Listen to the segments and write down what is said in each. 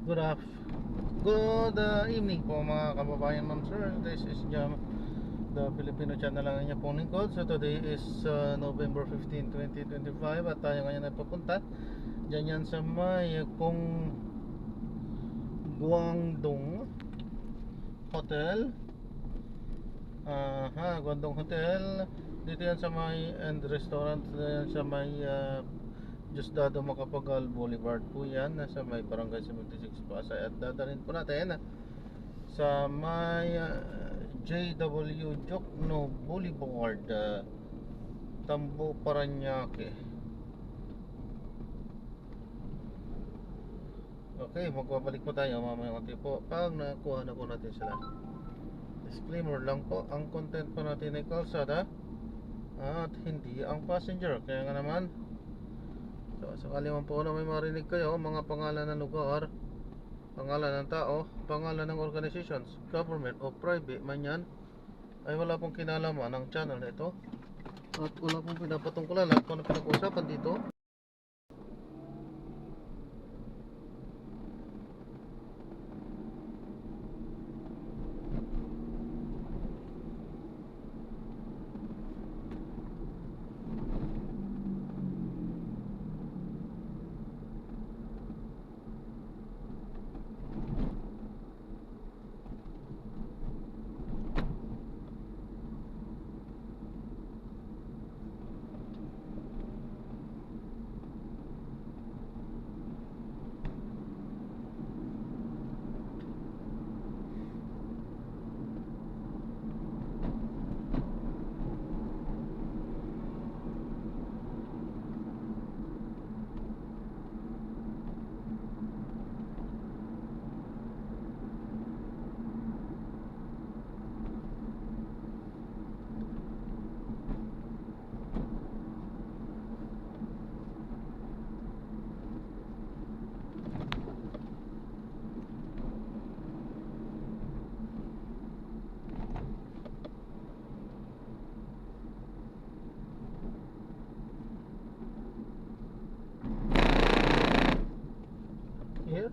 Good af Good evening po mga kababayan, ma'am sir. This is Jam, the Filipino channel lang niya pong lingkod. So today is November 15, 2025 at tayo ngayon ay papunta dyan yan sa may kung Guangdong Hotel. Guangdong Hotel. Dito yan sa may and restaurant yan sa may Diosdado Macapagal Boulevard po yan. Nasa may Barangay 76 Pasay. At dadalhin po natin sa may JW Jokno Boulevard, Tambo, Paranaque. Okay, magbabalik po tayo mamaya konti po pag nakuha na po natin sila. Disclaimer lang po, ang content po natin ay kalsada at hindi ang passenger. Kaya nga naman, so sakali man po na may marinig kayo mga pangalan ng lugar, pangalan ng tao, pangalan ng organizations, government o private man yan, ay wala pong kinalaman ng channel na ito at wala pong pinapatungkulan at kung ano pinag-uusapan dito. Here?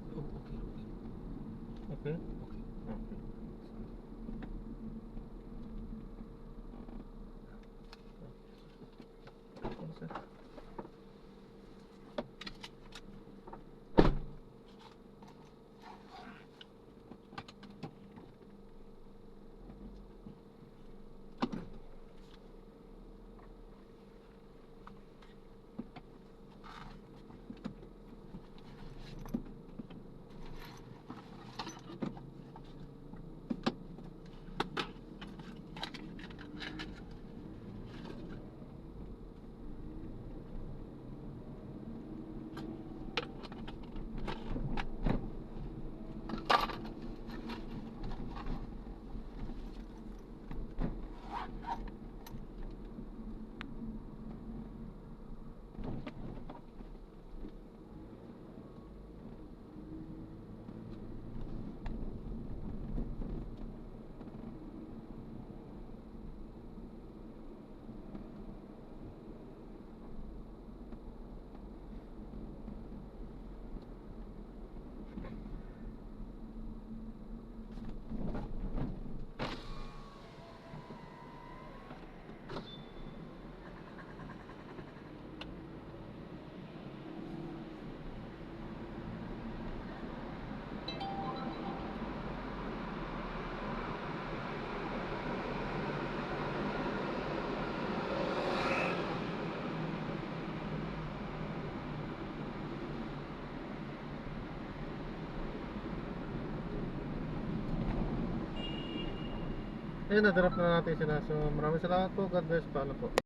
Okay. Ayun, na-drop na natin sila. So maraming salamat po. God bless. Paalam po.